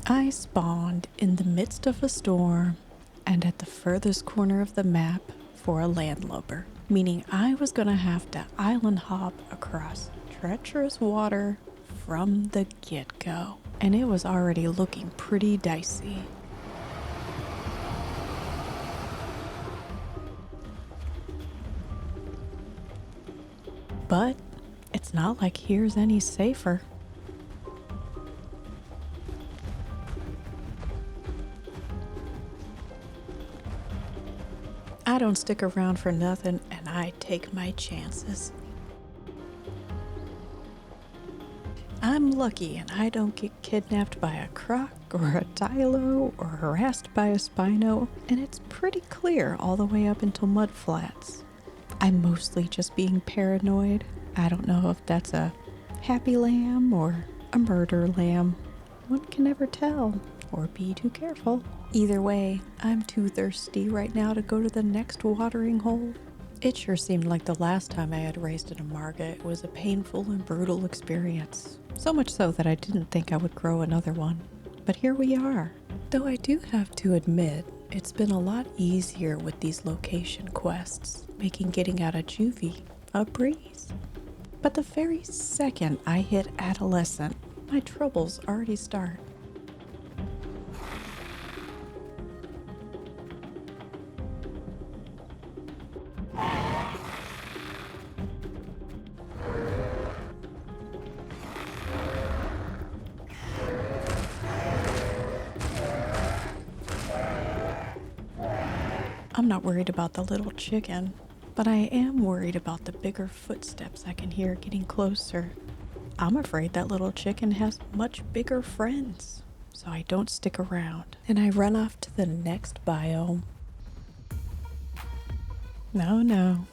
I spawned in the midst of a storm and at the furthest corner of the map for a landlubber, meaning I was gonna have to island hop across treacherous water from the get-go, and it was already looking pretty dicey. But it's not like here's any safer. I don't stick around for nothing, and I take my chances. I'm lucky and I don't get kidnapped by a croc or a Tylo or harassed by a Spino, and it's pretty clear all the way up until mud flats. I'm mostly just being paranoid. I don't know if that's a happy lamb or a murder lamb. One can never tell, or be too careful. Either way, I'm too thirsty right now to go to the next watering hole. It sure seemed like the last time I had raised an amarga, it was a painful and brutal experience. So much so that I didn't think I would grow another one. But here we are. Though I do have to admit, it's been a lot easier with these location quests, making getting out of juvie a breeze. But the very second I hit adolescent, my troubles already start. I'm not worried about the little chicken, but I am worried about the bigger footsteps I can hear getting closer. I'm afraid that little chicken has much bigger friends, so I don't stick around, and I run off to the next biome. No.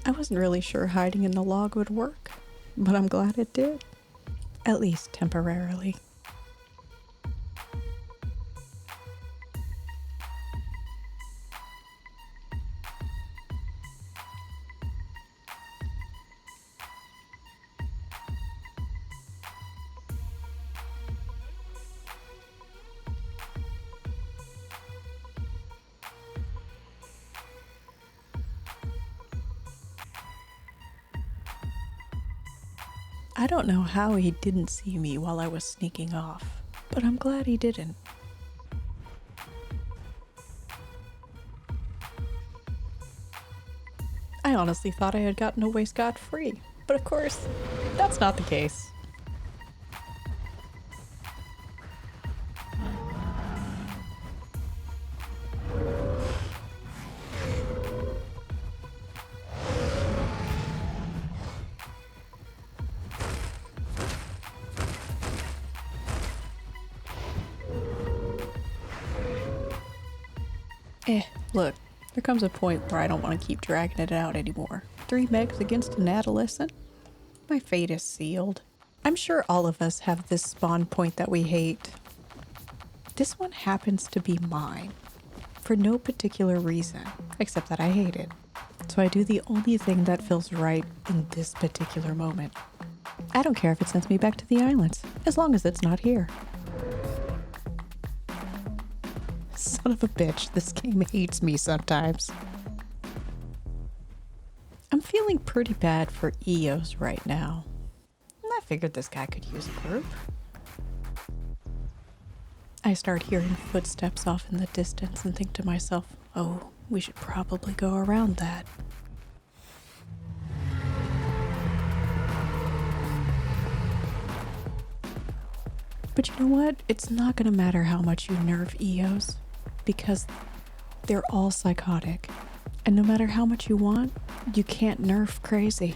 I wasn't really sure hiding in the log would work, but I'm glad it did. At least temporarily. I don't know how he didn't see me while I was sneaking off, but I'm glad he didn't. I honestly thought I had gotten away scot-free, but of course, that's not the case. Look, there comes a point where I don't want to keep dragging it out anymore. 3 megs against an adolescent? My fate is sealed. I'm sure all of us have this spawn point that we hate. This one happens to be mine, for no particular reason, except that I hate it. So I do the only thing that feels right in this particular moment. I don't care if it sends me back to the islands, as long as it's not here. Son of a bitch, this game hates me sometimes. I'm feeling pretty bad for EOs right now. I figured this guy could use a group. I start hearing footsteps off in the distance and think to myself, oh, we should probably go around that. But you know what? It's not gonna matter how much you nerf EOs, because they're all psychotic. And no matter how much you want, you can't nerf crazy.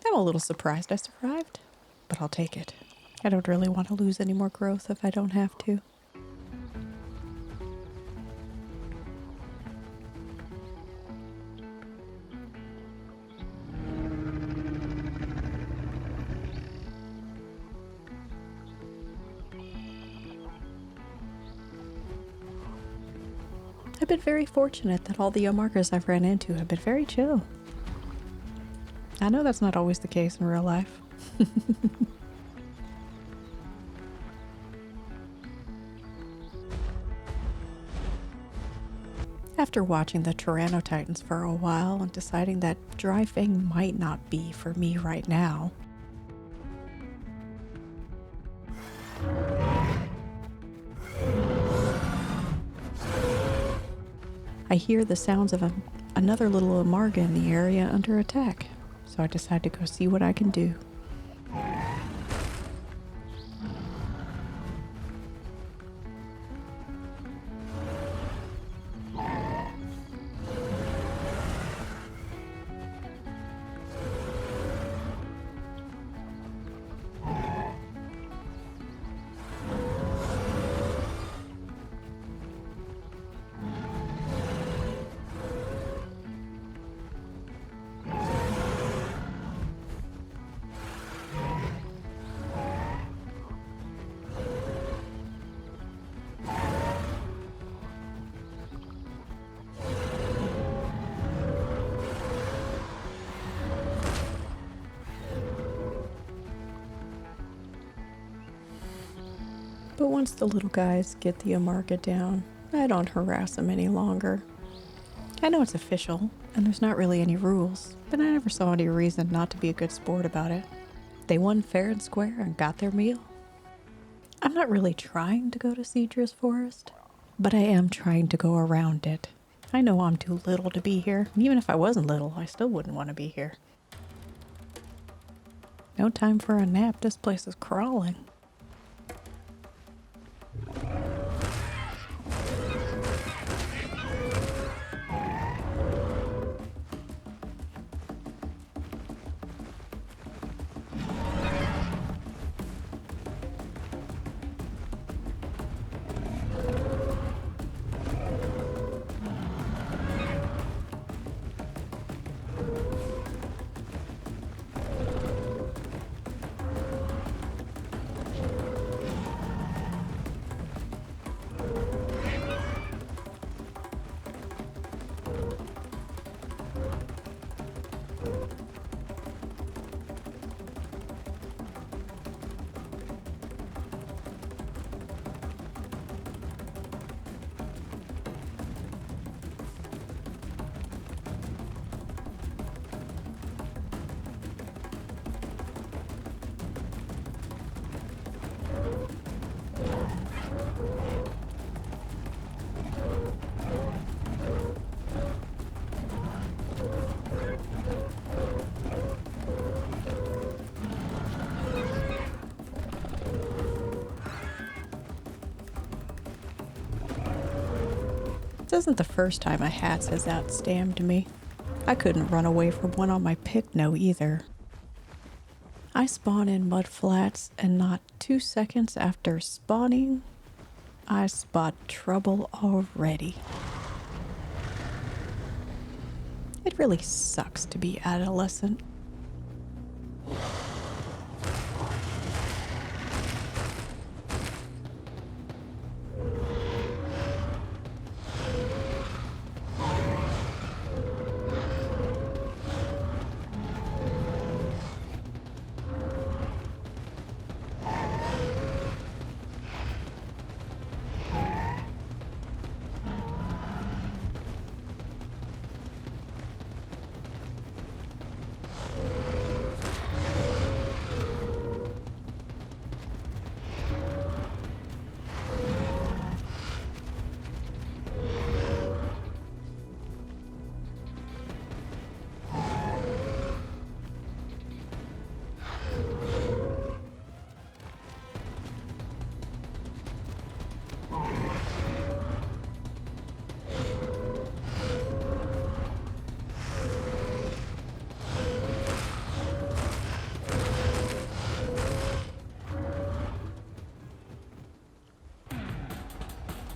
I'm a little surprised I survived, but I'll take it. I don't really want to lose any more growth if I don't have to. I've been very fortunate that all the amargas I've ran into have been very chill. I know that's not always the case in real life. After watching the Titans for a while and deciding that driving might not be for me right now, I hear the sounds of another little amarga in the area under attack, so I decide to go see what I can do. But once the little guys get the amarga down, I don't harass them any longer. I know it's official, and there's not really any rules, but I never saw any reason not to be a good sport about it. They won fair and square and got their meal. I'm not really trying to go to Cedra's Forest, but I am trying to go around it. I know I'm too little to be here. Even if I wasn't little, I still wouldn't want to be here. No time for a nap. This place is crawling. This isn't the first time a hat has outstammed me. I couldn't run away from one on my Picno either. I spawn in mud flats, and not 2 seconds after spawning, I spot trouble already. It really sucks to be adolescent.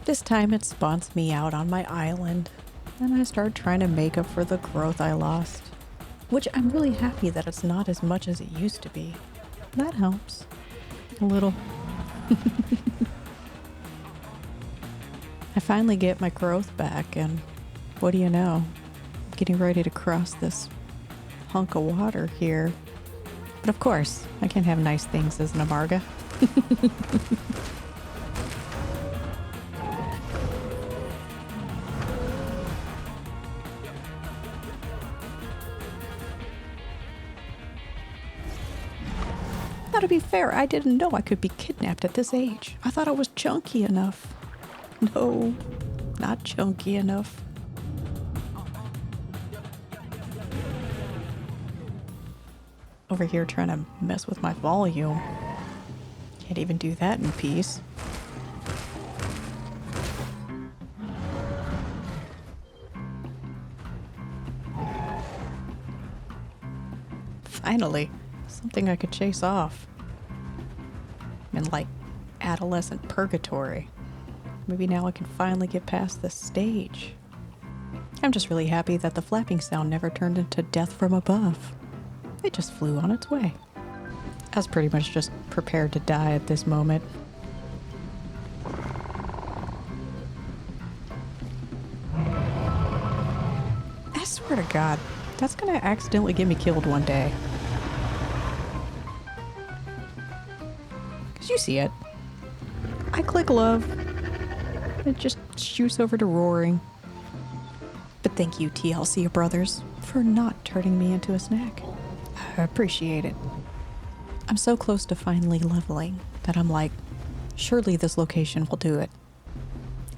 This time it spawns me out on my island, and I start trying to make up for the growth I lost. Which I'm really happy that it's not as much as it used to be. That helps. A little. I finally get my growth back, and what do you know? I'm getting ready to cross this hunk of water here. But of course, I can't have nice things as an amarga. Now, to be fair, I didn't know I could be kidnapped at this age. I thought I was chunky enough. No, not chunky enough. Over here trying to mess with my volume. Can't even do that in peace. Finally, something I could chase off. I'm in like adolescent purgatory. Maybe now I can finally get past this stage. I'm just really happy that the flapping sound never turned into death from above. It just flew on its way. I was pretty much just prepared to die at this moment. I swear to God, that's gonna accidentally get me killed one day. Cause you see it. I click love. It just shoots over to roaring. But thank you, TLC brothers, for not turning me into a snack. I appreciate it. I'm so close to finally leveling that I'm like, surely this location will do it.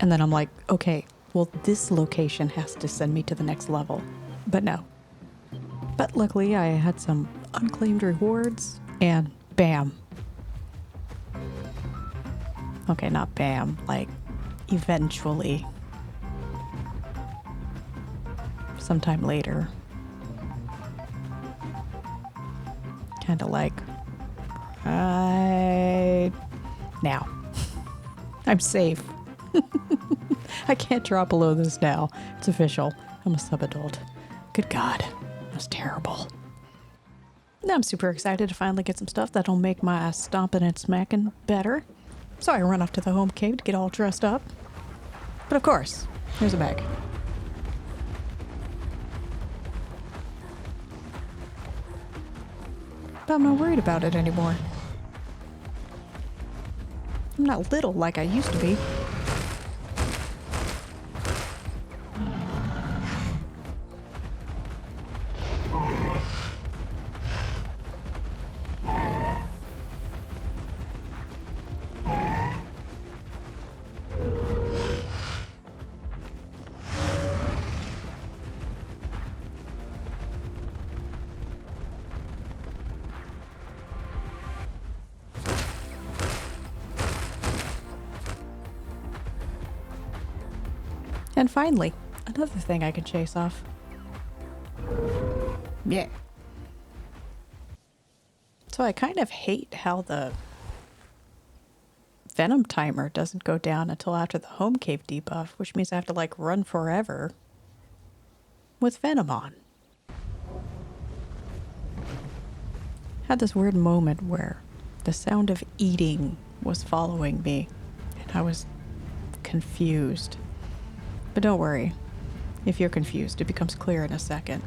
And then I'm like, okay, well, this location has to send me to the next level. But no. But luckily I had some unclaimed rewards and bam. Okay, not bam, like eventually. Sometime later. Kinda like, right now. I'm safe. I can't drop below this now. It's official. I'm a sub-adult. Good God, that was terrible. Now I'm super excited to finally get some stuff that'll make my stomping and smacking better. So I run off to the home cave to get all dressed up. But of course, here's a bag. But I'm not worried about it anymore. I'm not little like I used to be. And finally, another thing I can chase off. Yeah. So I kind of hate how the venom timer doesn't go down until after the home cave debuff, which means I have to like run forever with venom on. Had this weird moment where the sound of eating was following me and I was confused. But don't worry, if you're confused, it becomes clear in a second.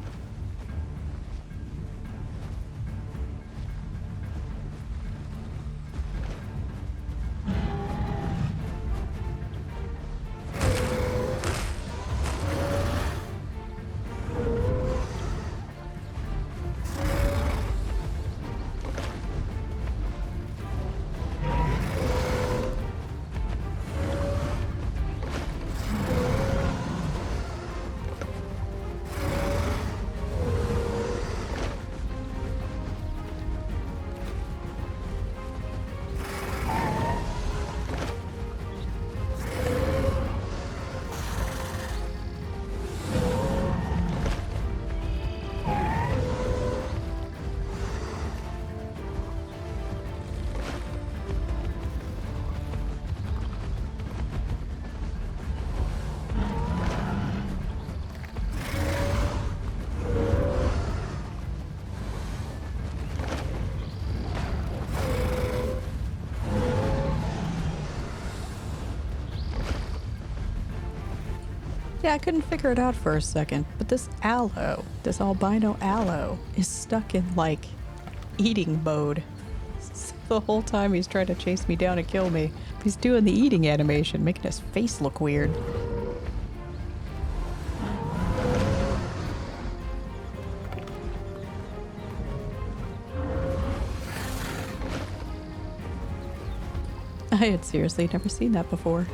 Yeah, I couldn't figure it out for a second, but this albino aloe, is stuck in, like, eating mode. So the whole time he's trying to chase me down and kill me, he's doing the eating animation, making his face look weird. I had seriously never seen that before.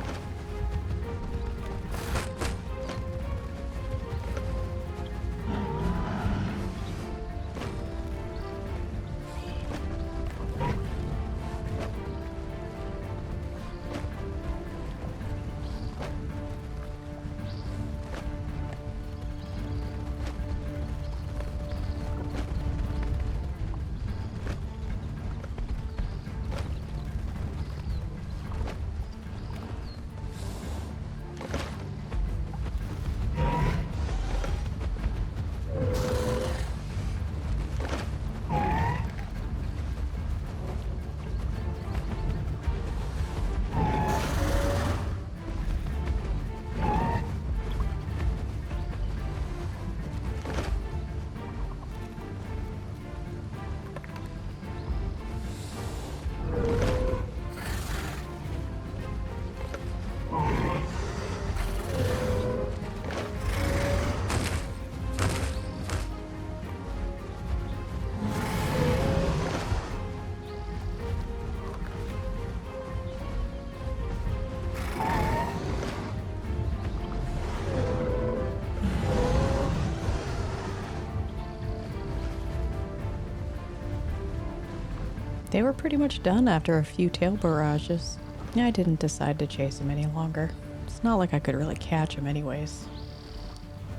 They were pretty much done after a few tail barrages. I didn't decide to chase him any longer. It's not like I could really catch him anyways.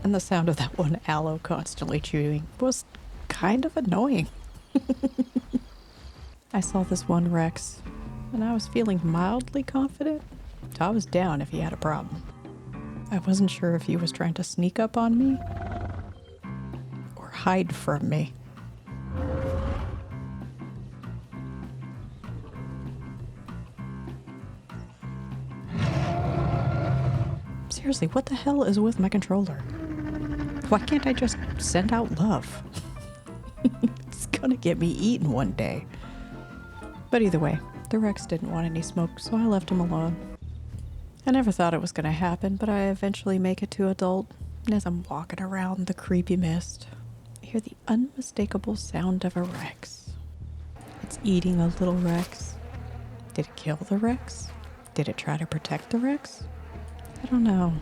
And the sound of that one aloe constantly chewing was kind of annoying. I saw this one Rex, and I was feeling mildly confident. So I was down if he had a problem. I wasn't sure if he was trying to sneak up on me or hide from me. Seriously, what the hell is with my controller? Why can't I just send out love? It's gonna get me eaten one day. But either way, the Rex didn't want any smoke, so I left him alone. I never thought it was gonna happen, but I eventually make it to adult. And as I'm walking around the creepy mist, I hear the unmistakable sound of a Rex. It's eating a little Rex. Did it kill the Rex? Did it try to protect the Rex? I don't know.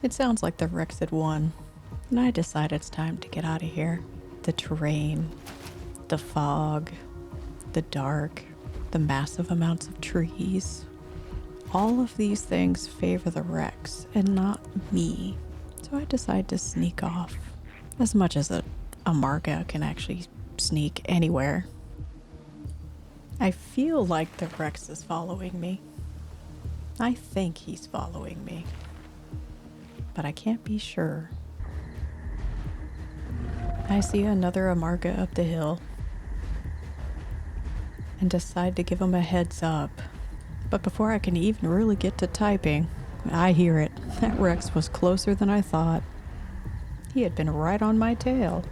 It sounds like the Rex had won, and I decide it's time to get out of here. The terrain, the fog, the dark, the massive amounts of trees. All of these things favor the Rex and not me. So I decide to sneak off. As much as a Amarga can actually sneak anywhere. I feel like the Rex is following me. I think he's following me. But I can't be sure. I see another Amarga up the hill and decide to give him a heads up. But before I can even really get to typing, I hear it. That Rex was closer than I thought. He had been right on my tail.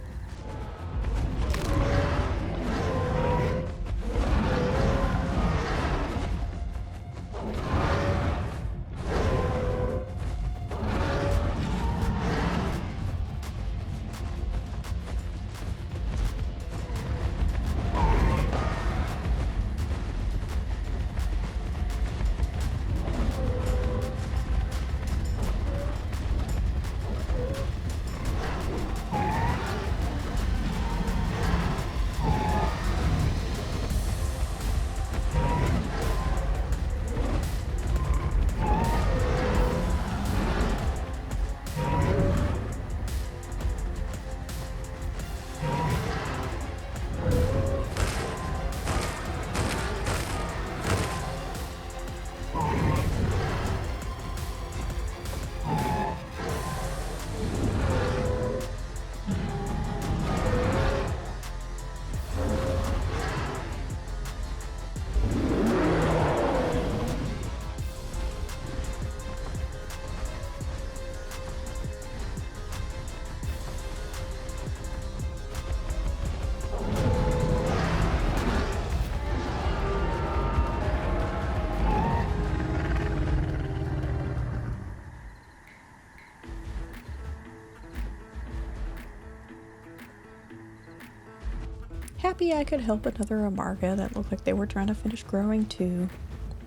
Happy I could help another Amarga that looked like they were trying to finish growing too.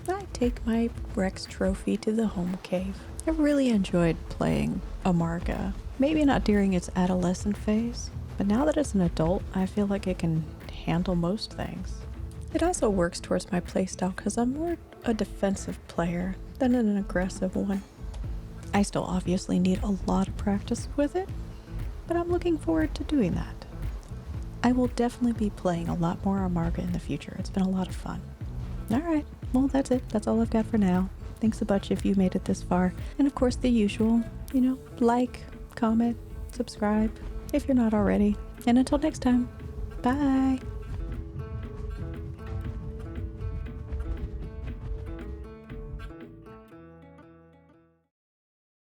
I take my Rex trophy to the home cave. I really enjoyed playing Amarga. Maybe not during its adolescent phase, but now that it's an adult, I feel like it can handle most things. It also works towards my playstyle because I'm more a defensive player than an aggressive one. I still obviously need a lot of practice with it, but I'm looking forward to doing that. I will definitely be playing a lot more Amarga in the future. It's been a lot of fun. Alright, well that's it. That's all I've got for now. Thanks a bunch if you made it this far. And of course the usual, like, comment, subscribe if you're not already. And until next time, bye!